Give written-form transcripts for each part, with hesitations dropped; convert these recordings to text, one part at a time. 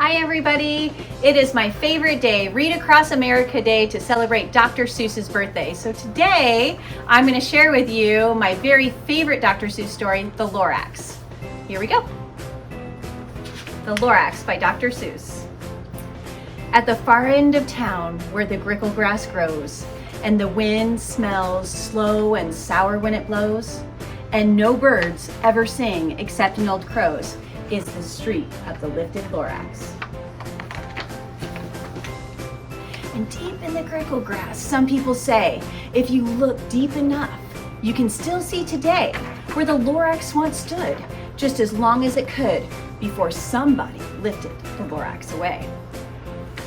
Hi everybody, it is my favorite day, Read Across America Day, to celebrate Dr. Seuss's birthday. So today I'm going to share with you my very favorite Dr. Seuss story, The Lorax. Here we go. The Lorax by Dr. Seuss. At the far end of town where the grickle grass grows and the wind smells slow and sour when it blows and no birds ever sing except an old crow's, is the street of the lifted Lorax. And deep in the grickle grass, some people say, if you look deep enough, you can still see today where the Lorax once stood, just as long as it could before somebody lifted the Lorax away.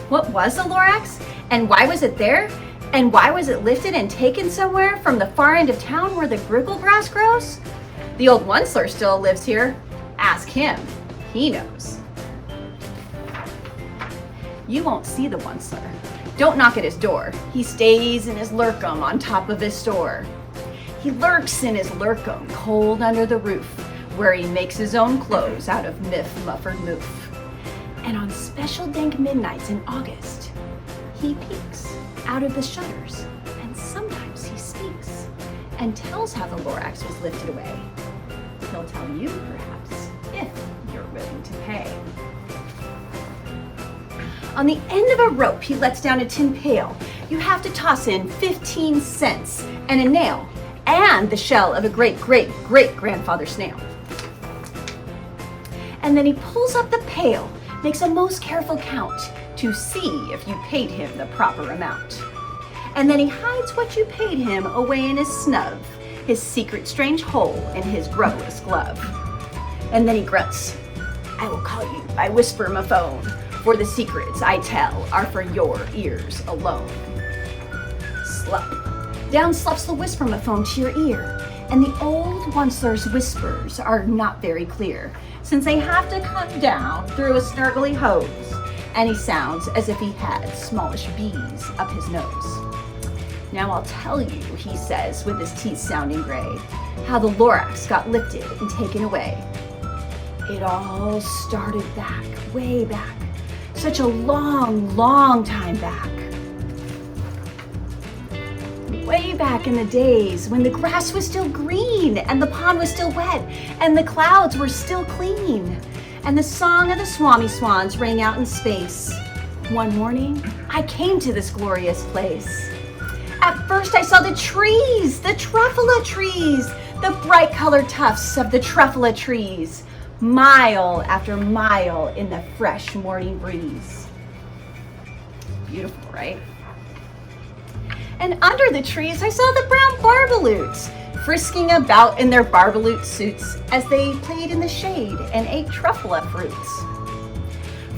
What was the Lorax? And why was it there? And why was it lifted and taken somewhere from the far end of town where the grickle grass grows? The old Onceler still lives here. Ask him, he knows. You won't see the Onceler. Don't knock at his door. He stays in his lurkum on top of his store. He lurks in his lurkum, cold under the roof, where he makes his own clothes out of muffered moof. And on special dank midnights in August, he peeks out of the shutters, and sometimes he speaks and tells how the Lorax was lifted away. He'll tell you, perhaps, if you're willing to pay. On the end of a rope, he lets down a tin pail. You have to toss in 15 cents and a nail and the shell of a great-great-great-grandfather snail. And then he pulls up the pail, makes a most careful count to see if you paid him the proper amount. And then he hides what you paid him away in his snub, his secret strange hole in his grubbless glove. And then he grunts, I will call you by whisper-ma-phone, for the secrets I tell are for your ears alone. Slump. Down slups the whisper-ma-phone to your ear, and the old Onceler's whispers are not very clear, since they have to come down through a snargly hose, and he sounds as if he had smallish bees up his nose. Now I'll tell you, he says with his teeth sounding gray, how the Lorax got lifted and taken away. It all started back, way back, such a long, long time back. Way back in the days when the grass was still green and the pond was still wet and the clouds were still clean and the song of the Swami Swans rang out in space. One morning, I came to this glorious place. At first I saw the trees, the truffula trees, the bright colored tufts of the truffula trees, mile after mile in the fresh morning breeze. Beautiful, right? And under the trees I saw the brown barbaloots frisking about in their barbaloot suits as they played in the shade and ate truffula fruits.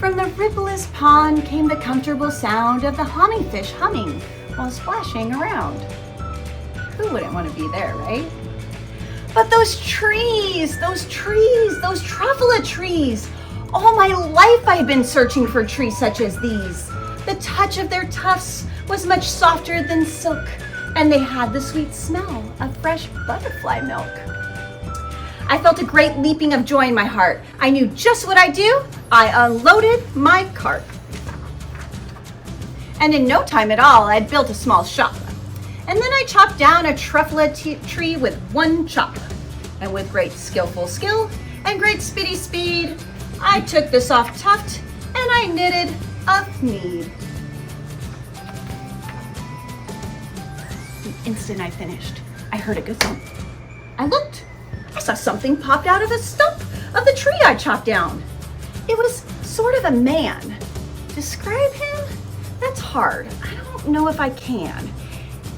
From the rippleless pond came the comfortable sound of the hummingfish humming while splashing around. Who wouldn't want to be there, right? But those trees, those truffula trees, all my life I've been searching for trees such as these. The touch of their tufts was much softer than silk, and they had the sweet smell of fresh butterfly milk. I felt a great leaping of joy in my heart. I knew just what I'd do. I unloaded my cart. And in no time at all, I'd built a small shop. And then I chopped down a truffula tree with one chop. And with great skillful skill and great speedy speed, I took the soft tuft and I knitted a mead. The instant I finished, I heard a good thump. I looked. I saw something popped out of the stump of the tree I chopped down. It was sort of a man. Describe him? That's hard. I don't know if I can.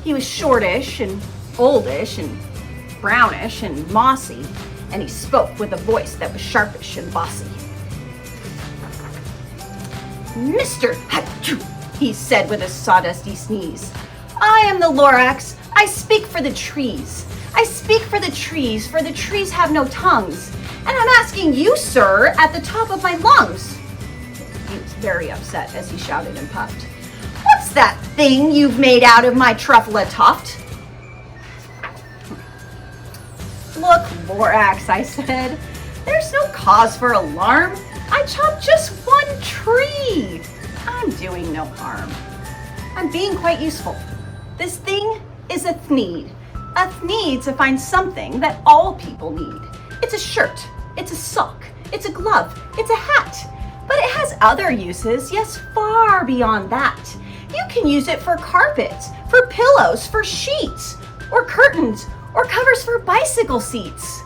He was shortish and oldish and brownish and mossy, and he spoke with a voice that was sharpish and bossy. Mr. Hatchoo, he said with a sawdusty sneeze, I am the Lorax. I speak for the trees. I speak for the trees have no tongues. And I'm asking you, sir, at the top of my lungs. He was very upset as he shouted and puffed. What's that thing you've made out of my truffula tuft? Look, Lorax, I said, there's no cause for alarm. I chopped just one a tree. I'm doing no harm. I'm being quite useful. This thing is a thneed. A thneed to find something that all people need. It's a shirt, it's a sock, it's a glove, it's a hat. But it has other uses, yes, far beyond that. You can use it for carpets, for pillows, for sheets, or curtains, or covers for bicycle seats.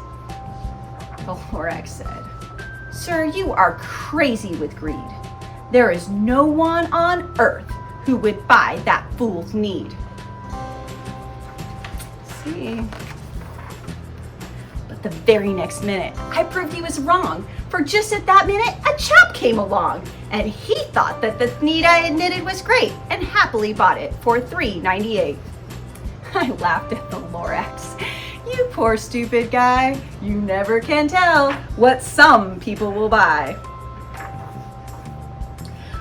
The Lorax said, "Sir, you are crazy with greed. There is no one on earth who would buy that fool's need." See? But the very next minute, I proved he was wrong. For just at that minute, a chap came along, and he thought that the thneed I had knitted was great, and happily bought it for $3.98. I laughed at the Lorax. You poor stupid guy. You never can tell what some people will buy.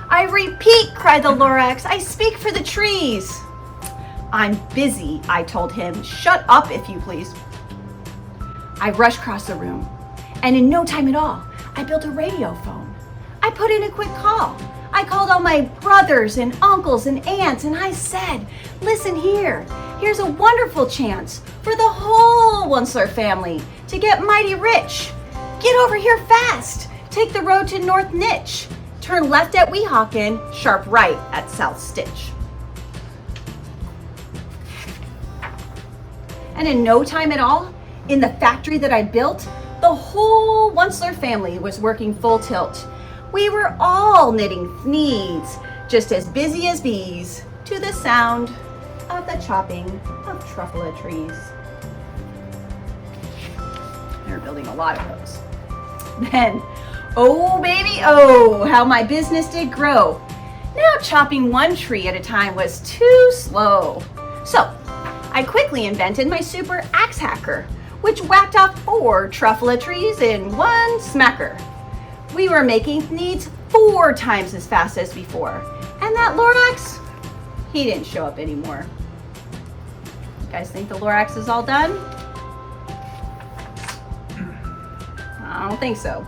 "I repeat," cried the Lorax, "I speak for the trees." "I'm busy," I told him. "Shut up, if you please." I rushed across the room, and in no time at all, I built a radio phone. I put in a quick call. I called all my brothers and uncles and aunts, and I said, "Listen here, here's a wonderful chance for the whole Onceler family to get mighty rich. Get over here fast. Take the road to North Niche. Turn left at Weehawken, sharp right at South Stitch." And in no time at all, in the factory that I built, the whole Onceler family was working full tilt. We were all knitting thneeds, just as busy as bees, to the sound of the chopping of truffula trees. They were building a lot of those. Then, oh baby, oh, how my business did grow. Now chopping one tree at a time was too slow. So, I quickly invented my super axe hacker, which whacked off 4 truffula trees in one smacker. We were making thneeds 4 times as fast as before. And that Lorax, he didn't show up anymore. You guys think the Lorax is all done? I don't think so.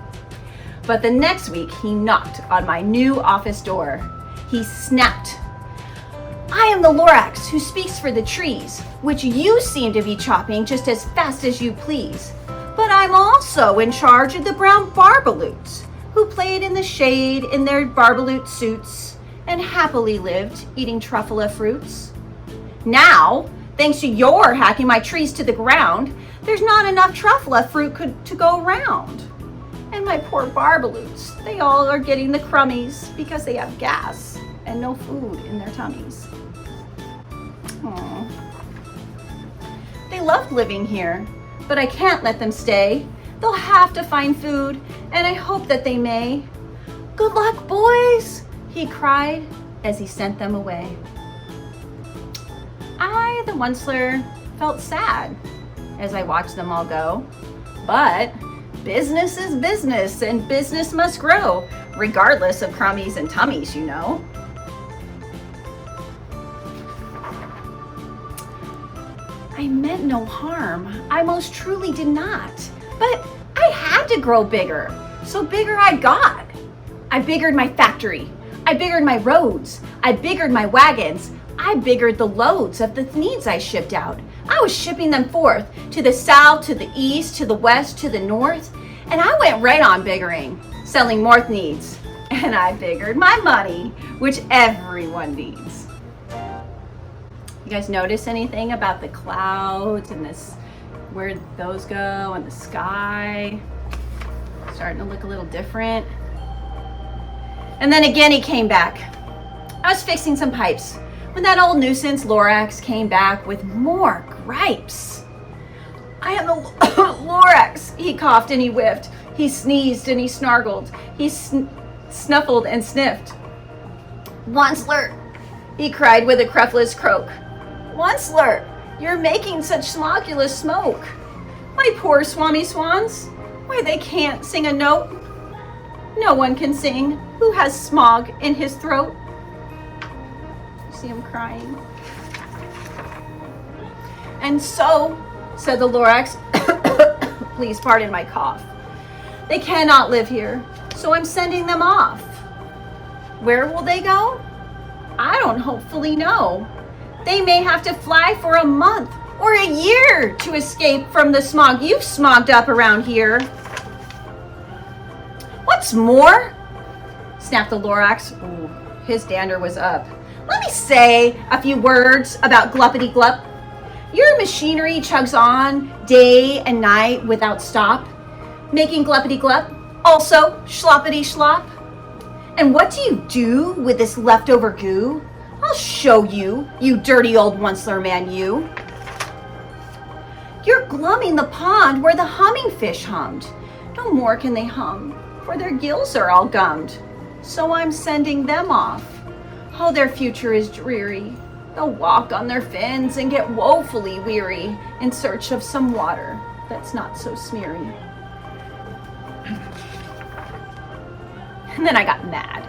But the next week, he knocked on my new office door. He snapped, "I am the Lorax who speaks for the trees, which you seem to be chopping just as fast as you please. But I'm also in charge of the brown barbaloots, who played in the shade in their barbaloot suits and happily lived eating truffula fruits. Now, thanks to your hacking my trees to the ground, there's not enough truffula fruit to go around. And my poor barbaloots, they all are getting the crummies because they have gas and no food in their tummies." Aww. They loved living here, but I can't let them stay. They'll have to find food, and I hope that they may. "Good luck, boys," he cried as he sent them away. I, the Onceler, felt sad as I watched them all go. But business is business, and business must grow, regardless of crummies and tummies, you know. I meant no harm. I most truly did not. But I had to grow bigger, so bigger I got. I biggered my factory. I biggered my roads. I biggered my wagons. I biggered the loads of the thneeds I shipped out. I was shipping them forth to the south, to the east, to the west, to the north. And I went right on biggering, selling more thneeds. And I biggered my money, which everyone needs. You guys notice anything about the clouds and this, where those go, and the sky? Starting to look a little different. And then again he came back. I was fixing some pipes when that old nuisance Lorax came back with more gripes. "I am the Lorax," he coughed and he whiffed. He sneezed and he snargled. He snuffled and sniffed. "Onceler," he cried with a crepless croak. "Onceler, you're making such smogulous smoke. My poor swami swans, why they can't sing a note. No one can sing who has smog in his throat." You see him crying. "And so," said the Lorax, please pardon my cough, "they cannot live here, so I'm sending them off. Where will they go? I don't hopefully know. They may have to fly for a month or a year to escape from the smog you've smogged up around here. What's more, snapped the Lorax. Ooh, his dander was up. Let me say a few words about Gluppity Glup. Your machinery chugs on day and night without stop, making Gluppity Glup also sloppity slop. And what do you do with this leftover goo? I'll show you, you dirty old Onceler man, you. You're glumming the pond where the humming fish hummed. No more can they hum, for their gills are all gummed. So I'm sending them off. Oh, their future is dreary. They'll walk on their fins and get woefully weary in search of some water that's not so smeary. And then I got mad.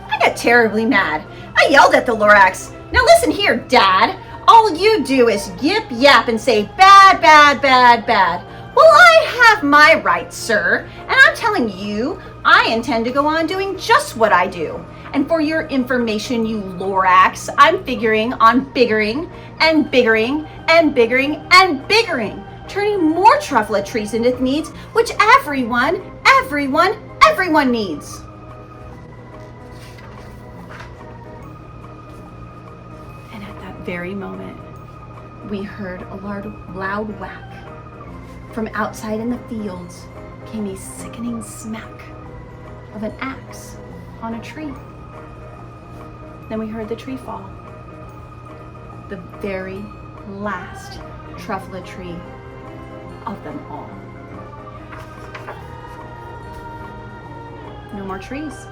I got terribly mad. I yelled at the Lorax. Now listen here, Dad. All you do is yip yap and say bad, bad, bad, bad. Well, I have my rights, sir. And I'm telling you, I intend to go on doing just what I do. And for your information, you Lorax, I'm figuring on biggering and biggering and biggering and biggering, turning more truffle trees into needs, which everyone needs. And at that very moment, we heard a loud whack. From outside in the fields came a sickening smack of an axe on a tree. Then we heard the tree fall. The very last truffle tree of them all. No more trees.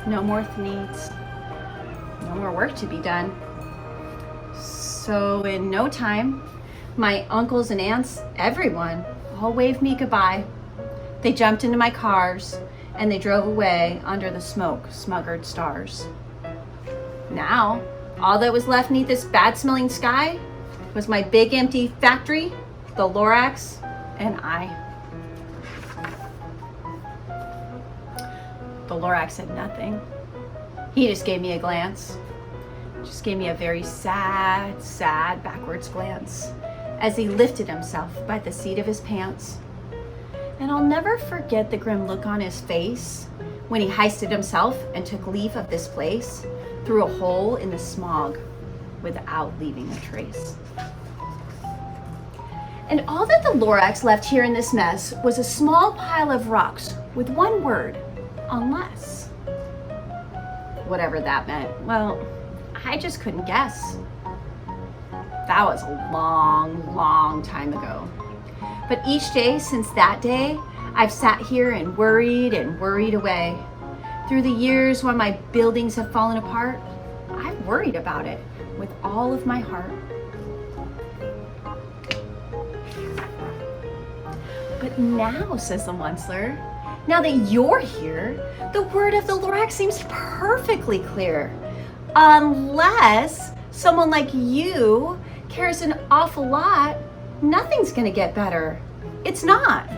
No more needs. No more work to be done. So in no time, my uncles and aunts, everyone, all waved me goodbye. They jumped into my cars and they drove away under the smoke-smuggered stars. Now, all that was left beneath this bad-smelling sky was my big empty factory, the Lorax, and I. The Lorax said nothing. He just gave me a glance. Just gave me a very sad backwards glance as he lifted himself by the seat of his pants. And I'll never forget the grim look on his face when he hoisted himself and took leave of this place through a hole in the smog without leaving a trace. And all that the Lorax left here in this mess was a small pile of rocks with one word, unless. Whatever that meant, well, I just couldn't guess. That was a long time ago. But each day since that day, I've sat here and worried away. Through the years when my buildings have fallen apart, I've worried about it with all of my heart. But now, says the Onceler, now that you're here, the word of the Lorax seems perfectly clear. Unless someone like you cares an awful lot, nothing's gonna get better. It's not.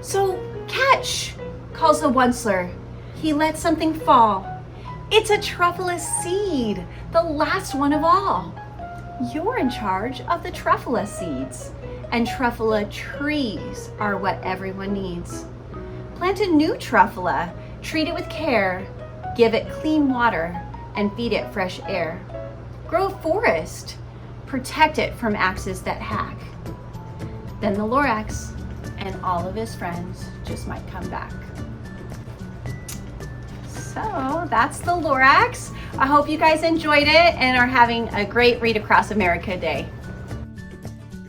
So catch, calls the Onceler. He lets something fall. It's a truffle seed, the last one of all. You're in charge of the truffle seeds, and truffle trees are what everyone needs. Plant a new truffle, treat it with care, give it clean water, and feed it fresh air. Grow a forest, protect it from axes that hack. Then the Lorax and all of his friends just might come back. So that's the Lorax. I hope you guys enjoyed it and are having a great Read Across America day.